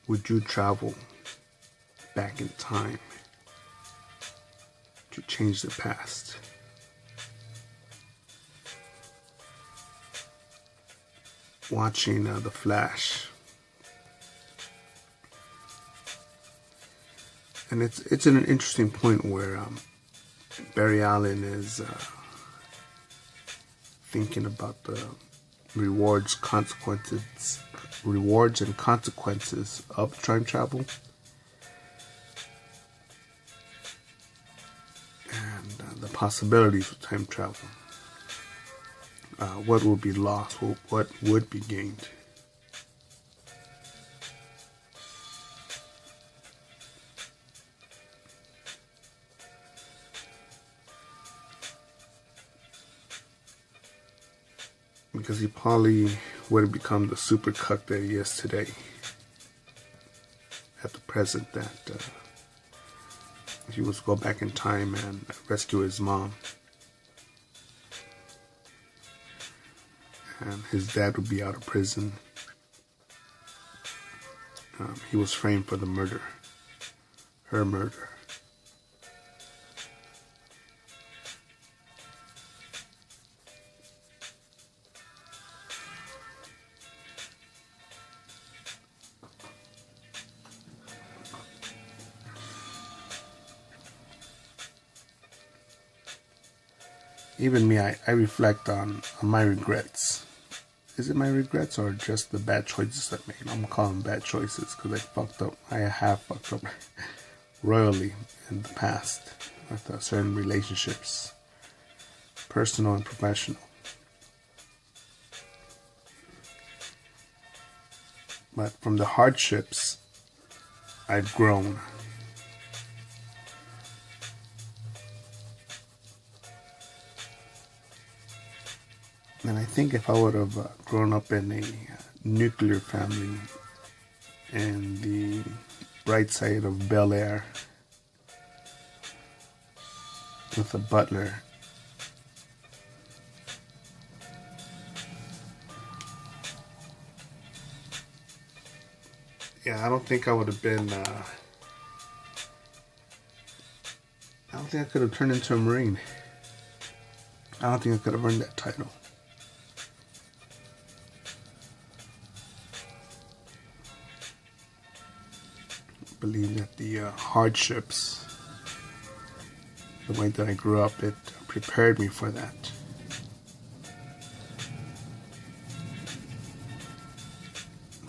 would you travel back in time to change the past? Watching The Flash, and it's an interesting point where Barry Allen is thinking about the rewards and consequences of time travel, and the possibilities of time travel. What would be lost? What would be gained? Because he probably wouldn't become the super cuck that he is today. At the present, that if he was to go back in time and rescue his mom, and his dad would be out of prison. He was framed for the murder, her murder. Even me, I reflect on my regrets. Is it my regrets or just the bad choices I made? I'm gonna call them bad choices because I fucked up. I have fucked up royally in the past with certain relationships, personal and professional. But from the hardships, I've grown. And I think if I would have grown up in a nuclear family in the bright side of Bel Air with a butler, yeah, I don't think I would have been, I don't think I could have turned into a Marine. I don't think I could have earned that title. Believe that the hardships, the way that I grew up, it prepared me for that.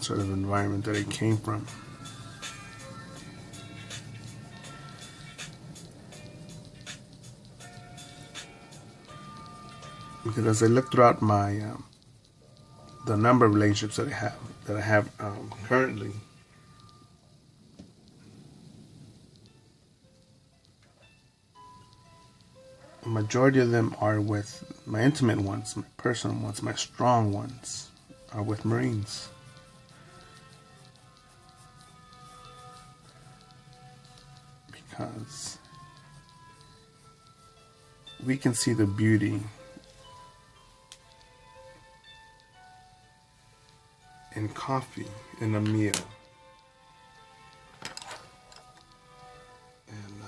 Sort of environment that I came from. Because as I look throughout my the number of relationships that I have currently, a majority of them are with my intimate ones, my personal ones, my strong ones are with Marines. Because we can see the beauty in coffee, in a meal. And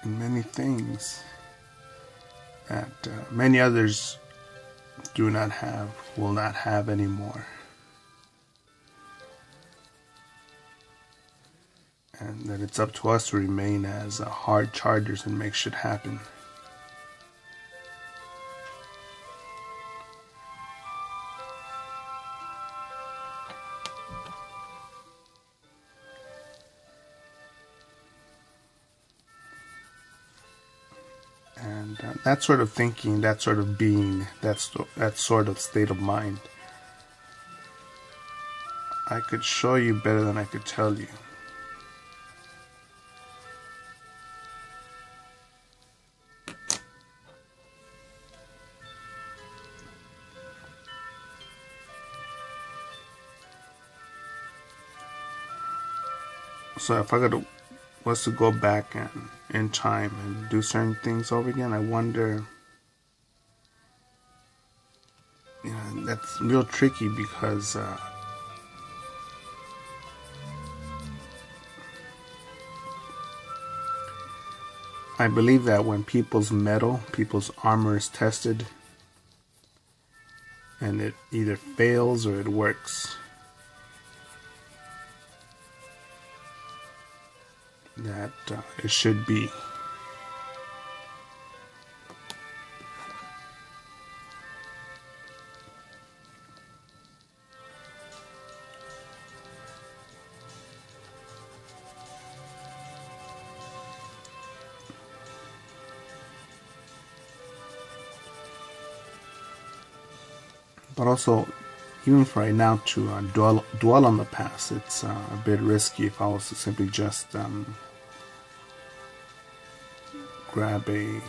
in many things that many others do not have, will not have anymore. And that it's up to us to remain as hard chargers and make shit happen. And that sort of thinking, that sort of being, that sort of state of mind, I could show you better than I could tell you. So if I was to go back in time and do certain things over again, I wonder that's real tricky because I believe that when people's metal, people's armor is tested, and it either fails or it works, that it should be. But also, even for right now to dwell on the past, it's a bit risky if I was to simply just grab a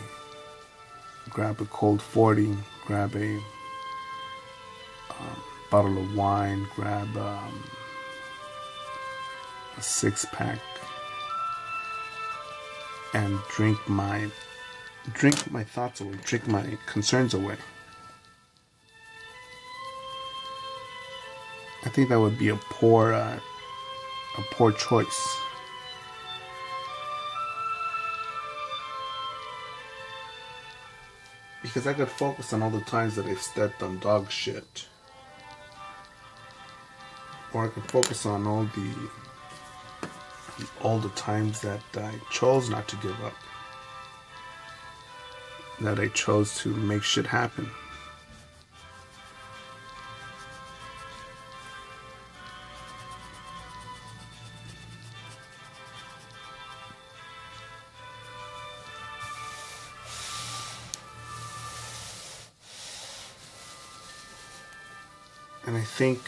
cold 40, grab a bottle of wine, grab a 6-pack, and drink my thoughts away, drink my concerns away. I think that would be a poor choice. Because I could focus on all the times that I've stepped on dog shit. Or I could focus on all the times that I chose not to give up. That I chose to make shit happen. And I think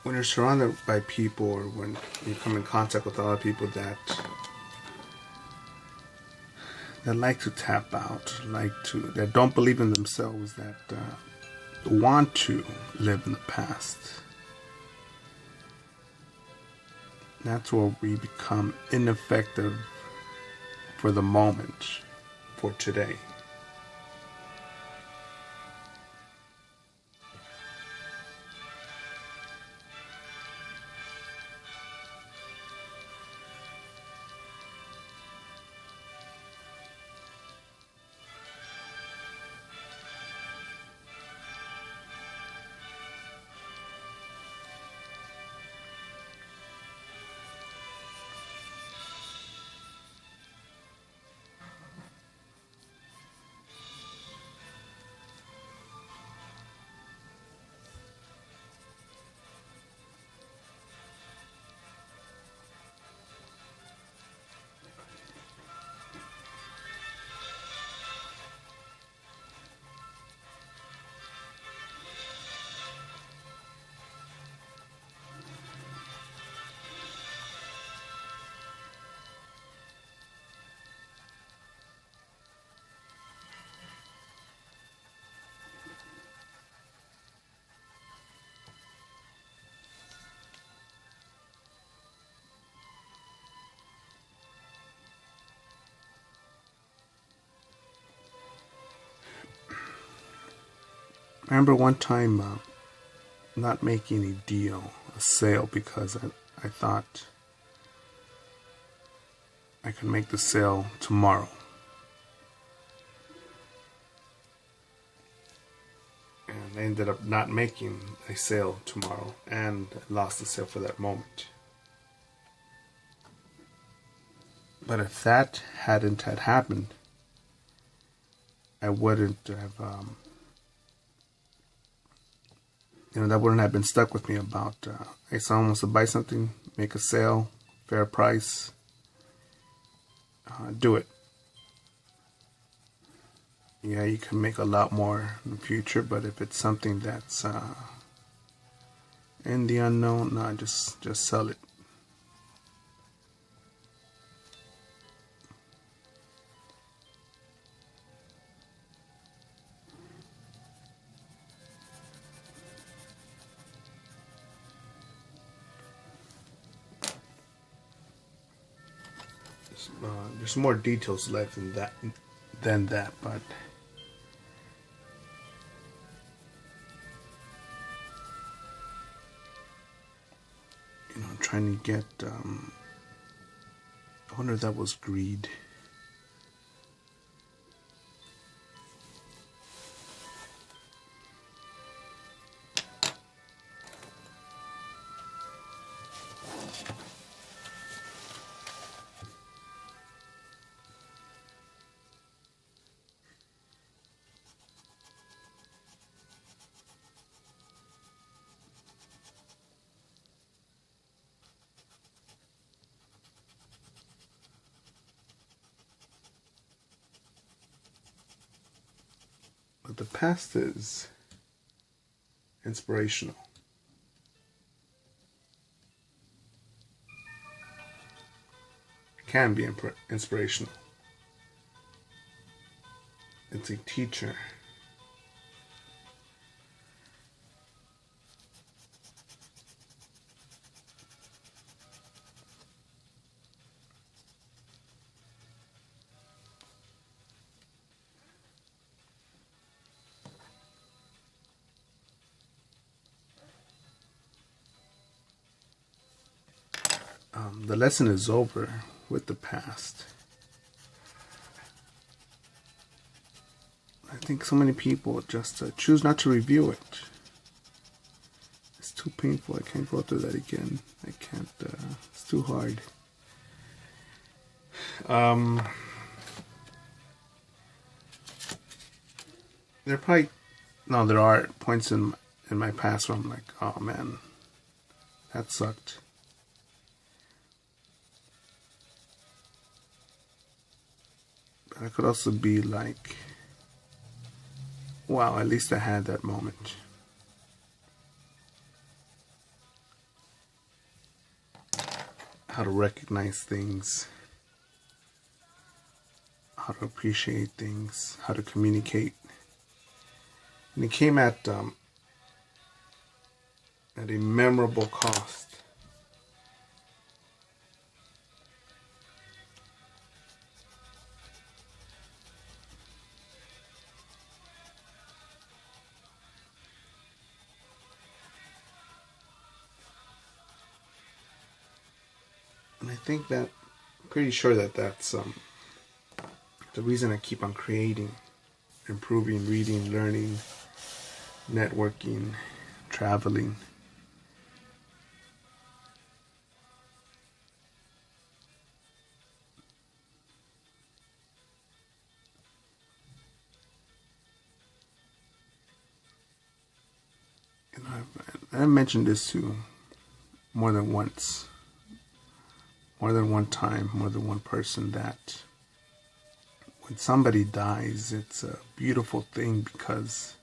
when you're surrounded by people, or when you come in contact with other people that like to tap out, that don't believe in themselves, that want to live in the past, that's where we become ineffective for the moment, for today. I remember one time not making a deal, a sale, because I thought I could make the sale tomorrow. And I ended up not making a sale tomorrow and lost the sale for that moment. But if that hadn't had happened, I wouldn't have, that wouldn't have been stuck with me about, hey, someone wants to buy something, make a sale, fair price, do it. Yeah, you can make a lot more in the future, but if it's something that's in the unknown, no, just sell it. There's more details left than that, but trying to get, I wonder if that was greed. But the past is inspirational. It can be inspirational. It's a teacher. The lesson is over with the past. I think so many people just choose not to review it. It's too painful. I can't go through that again. I can't. It's too hard. There are points in my past where I'm like, oh man, that sucked. But I could also be like, wow, at least I had that moment. How to recognize things, how to appreciate things, how to communicate. And it came at a memorable cost. And I think that, pretty sure that that's the reason I keep on creating, improving, reading, learning, networking, traveling. And I've mentioned this to more than once, more than one time, more than one person, that when somebody dies, it's a beautiful thing because,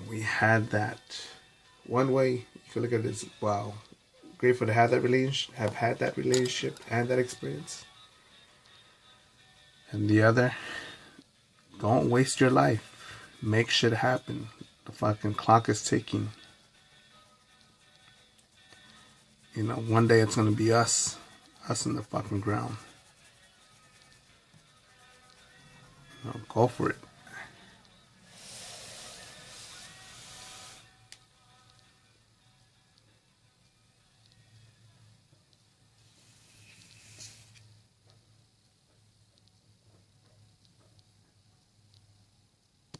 we had that. One way you can look at it as, wow, grateful to have that relationship, have had that relationship and that experience. And the other, don't waste your life. Make shit happen. The fucking clock is ticking. One day it's gonna be us in the fucking ground. Go for it.